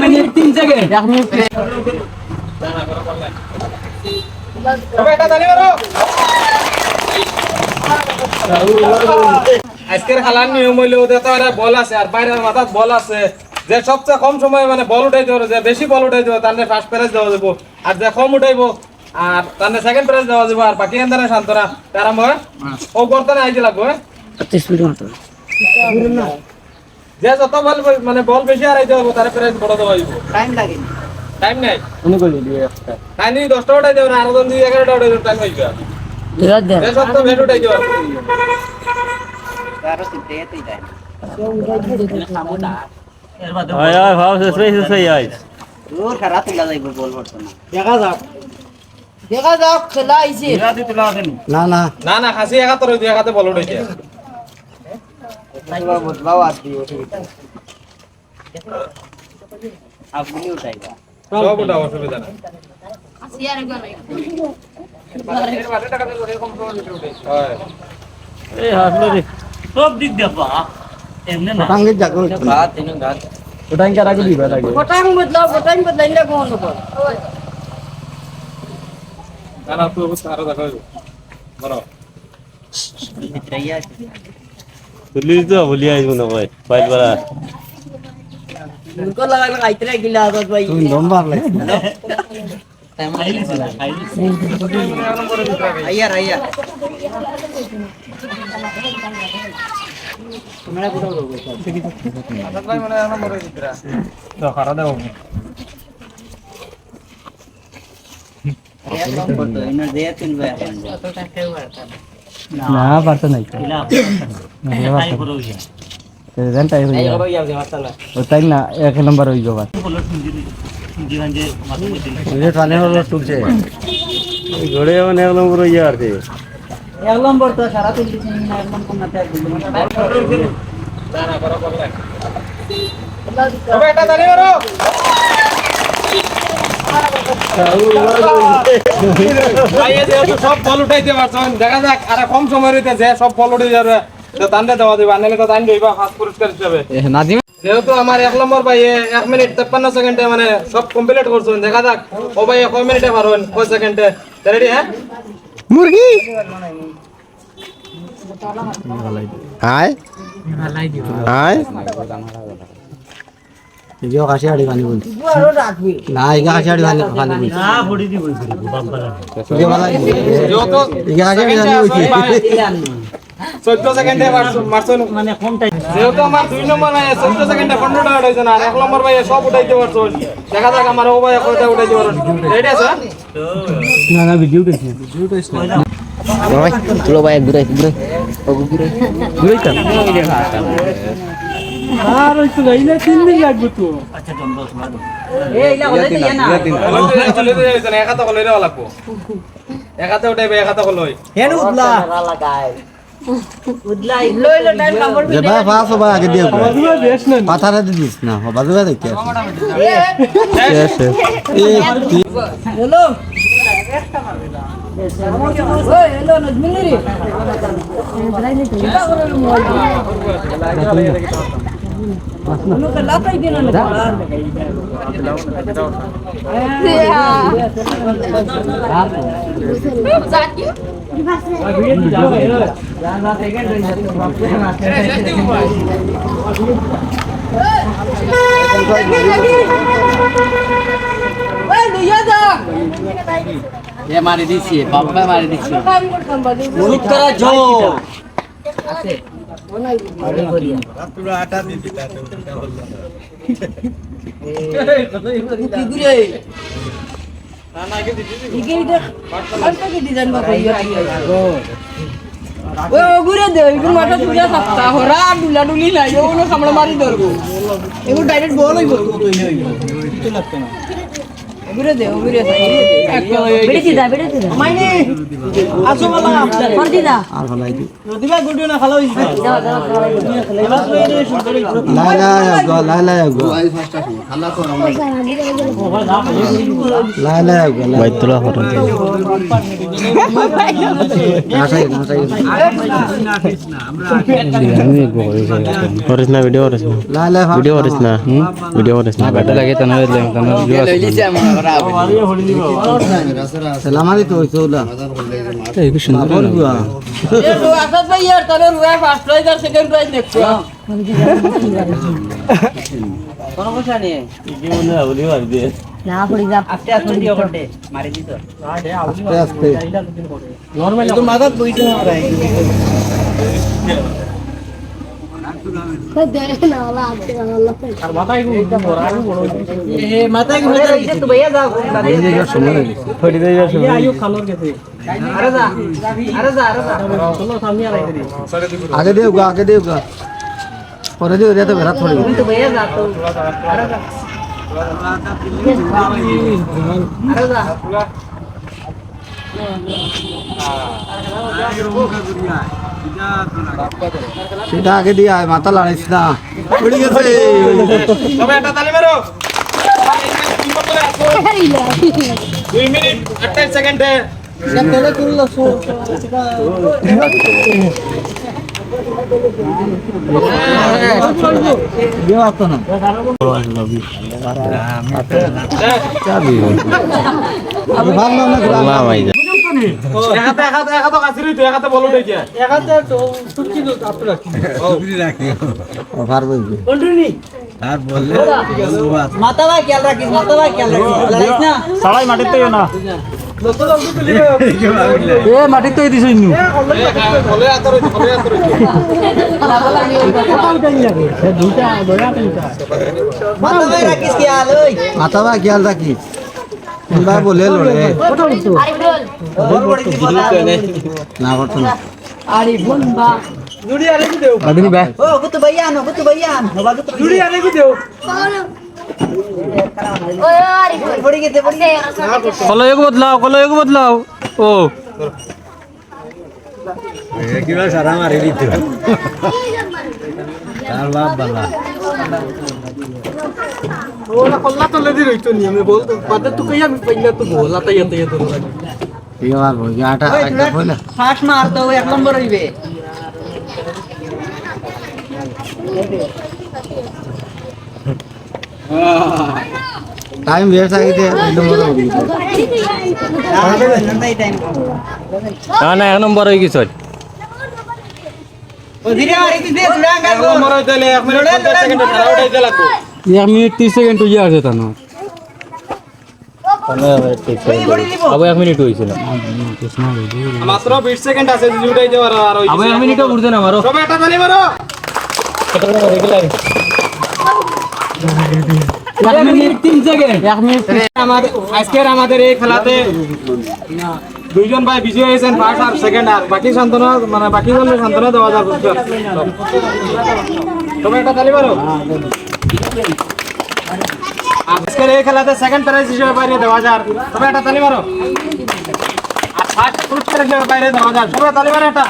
minute 3 second 1 minute আজকের খেলার নিয়ম হইলো ওদের তো একটা বল আছে আর বাইরের মাথার বল আছে যে সবচেয়ে কম সময় মানে বল উঠাইতে পারবে যে বেশি বল উঠাইতে পারবে তাহলে ফার্স্ট প্রাইজ দেওয়া যাবো আর যে কম উঠাইবো আর তাহলে সেকেন্ড প্রাইজ দেওয়া যাবো আর বাকি এন্দারে শান্তরা তারা ময় ও করতে না আইতে লাগবে 25 মিনিট মতো যে যত বল মানে বল বেশি আর আইতে পারবো তার প্রাইজ বড় দেওয়া যাবো টাইম নাই উনি কইলি দিয়ে একটা টাইম 10টা উঠাই দেব না আর জন 11টা উঠাই দেব টাইম হইছে দিরা দে যে সব তো ভেট উঠাই দেব আয় আয় ভাব সে আয় দূর খারাপ তুলা যাইব বল পড়তো না দেখা যাক খেলা আইছে না না না না খাসি 71 হইছে 71 বল উঠাইছে তাইবা বদলাও আসবি ওঠে আপনি উঠাইবা সব উঠা অসুবিধা না এই হাসলো রে সব দিক দেবা এমনে না টাঙ্গে যাগো ভাত তিন ভাত ওটাই কারা কি দিবা লাগে পটাং বদলাইলে কোন হবে না না তুই সারা দেখাই বড় মিত্রাইয়া তুলি তো বলি আইব না ভাই বাইল বড়া উনকো লাগালে খাইতে গিলা আদত ভাই তুমি নম্বর লাগে আইয়া আইয়া তোমরা কোথাও লোক আছে ভাই মানে নম্বর দিতরা তো খারা দাও এক নম্বর তো ইনা দেয়া তিনবে না পারতো নাই খাই করো ইয়া রেজাল্ট আই হইয়া ওটাই না এক নম্বর হই যাবা বলো জিরান যে মাথা মধ্যে রে থানে হলো টুকছে এই ঘরে মানে এক নম্বর ইয়া আর কি এক নম্বর তো সারা তিন দিন না এক নম্বর না তে না না করো করো তবে এটা জানি করো ভাই এই যে সব বল উঠাইতে পারছেন দেখা যাক আর কম সময় রইতে যে সব বল উঠে যাবে তো তান্ডে দেওয়া দিবা নালে তো তান্ডে হইবা ফার্স্ট পুরস্কার হিসেবে নাজিম যেহেতু আমার 1 নম্বর ভাই 1 মিনিট 53 সেকেন্ডে মানে সব কমপ্লিট করছেন দেখা যাক ও ভাই কয় মিনিটে পারবেন কয় সেকেন্ডে রেডি হ্যাঁ মুরগি আয় আয় ইগো কাশি আড়ি বানি বল আরো রাখবি না ইগো কাশি আড়ি বানি বানি বল না বড়ি দি বলছি বাম্পারা ইগো বালা যেহেতু ইগো কাশি আড়ি বানি বলছি 14 সেকেন্ডে মারছেন মানে কম টাইম যেহেতু আমার 2 নম্বর ভাই 14 সেকেন্ডে 15টা উঠাইছে না আর 1 নম্বর ভাই সব উঠাইতে পারছেন দেখা যাক আমার ও ভাই কয়টা উঠাইতে পারবেন রেডি আছে না না ভিডিও দেখি ওই তুলো ভাই ঘুরাই ঘুরাই ও ঘুরাই ঘুরাই কাম আর ওই তো গাইলে 3 দিন লাগবে তো আচ্ছা দম 10 মার এইলা হলে দিয়ে না কলে যাইছেন একাতে কলে রে লাগবো একাতে উঠাইবে একাতে কলই হেন উদলা লাগাই উদলা লইলো টাইম কামড় যে বা ফাস বা আগে দিও পাথারে দিস না বাজুবা দেখতে হ্যালো ওই হ্যালো নজমিনী চিন্তা করে মোবাইল উনো কে লাপাই দিন না ये मारी दीजिए पापा मारी दीजिए उत्तरा जो আছে আরে করিয়া पूरा आटा दे देता কি গুরে না না আগে দিদি ইকে এটা আলটা কি ডিজাইন বা কইয়া ও গুরে দে ইগুন মাথা তুলিয়া থাকতা হরা ডুলা ডুলি নাই ওগুলো সামনে মারি ধরবো এগুলো ডাইরেক্ট বল হইব तो लगता ना ঘুরে দে ঘুরে দে বেড়েছি দা মাইনে আসো বাবা ফর দি দা আর ভালো আইছি দিবা গুডিও না খালা হইছে দাও দাও বাইতুলা ফটো করিস না ভিডিও করিস না ভিডিও করিস না বেটা লাগে তানা সালামাদি তো হইছে ওলা এই কি সুন্দর এ তো আসাদ ভাই यार তবে রুয়া ফার্স্ট প্রাইজ আর সেকেন্ড প্রাইজ দেখছো কোন কথা নেই জীবনে আউলি মার দিয়ে না পড়ি যা আস্তে আস্তে দিও করতে মারি দিত আস্তে আস্তে নরমাল তো মাথাত বইতে না রে আর মাথায় গো এটা বড় আর বড় এ মাথায় গো এটা তো ভাইয়া যাও এই যে সময় ফড়ি দিয়ে যাস আয়ু খালোর গেছে আরে যা চলো সামনে আর আইতে আগে দেও গা পরে দিও রে তো বেরাত পড়ে তো ভাইয়া যা তো আরে যা সেটা আগে দিয়ে আয় মাথা লড়াইছ না পড়ে গেছে তবে একটা তালি মারো 2 মিনিট 28 সেকেন্ডে তোলে করলো দেও আতো না ভাগ না না আল্লাহ ভাই একাতে কাছিরই তো একাতে বল উঠে গিয়া একাতে তো সুচি তো আপনি রাখি পারবো কন্টিনিউ আর বললে মাথা ভাই খেয়াল রাখিস লড়াইস না সালাই মাটিতে না এ মাটি তো দিছই নি বলে আতরে মাথা ভাই রাখিস খেয়াল ওই মাথা বা খেয়াল রাখিস ভাই বলে লড়ে না করতো না আরে বোন বা জুড়ি আরে কি দেও আদিনি ভাই ও গুতু ভাইয়ান বাবা গুতু জুড়ি আরে কি দেও পড়ি গেছে কলো এক বদলাও ও কিবা সারা মারি দিতে আর বাপ বালা ওলা কল্লা তো লেদি রইতো নি আমি বল বাদে তো কই আমি পইলা তো বলা তাই তো ঠিক আছে ভাই আটা আটা কইলা ফাস্ট মার তো এক নম্বর হইবে টাইম वेस्ट आगे दे নম্বর না এক নম্বর হয়ে গেছে ও ধীরে মারি দিছে দুরাঙ্গা এক নম্বর হইতে 1 মিনিট 50 সেকেন্ডে খেলা উঠাইতে লাগবে 1 মিনিট 30 সেকেন্ড হয়ে আছে তা না আবার 1 মিনিট হইছিল মাত্র 20 সেকেন্ড আছে যদি উঠাইতে পারো আর আবার 1 মিনিটও উঠছে না মারো সবাই একটা তালি মারো 1 মিনিট 3 সেকেন্ড 1 মিনিট আমাদের এই খেলাতে দুইজন ভাই বিজয়ী হয়েছেন ফার্স্ট আর সেকেন্ড আর বাকি সান্তনা মানে বাকি জন্য সান্তনা দেওয়া যাবে সবাই একটা তালি মারো আজকের এই খেলাতে সেকেন্ড প্রাইজ হিসেবে বাইরে দেওয়া যায় সবাই একটা তালি মারো আর ফার্স্ট পুরস্কার হিসেবে বাইরে দেওয়া যায় সবাই তালি মারো একটা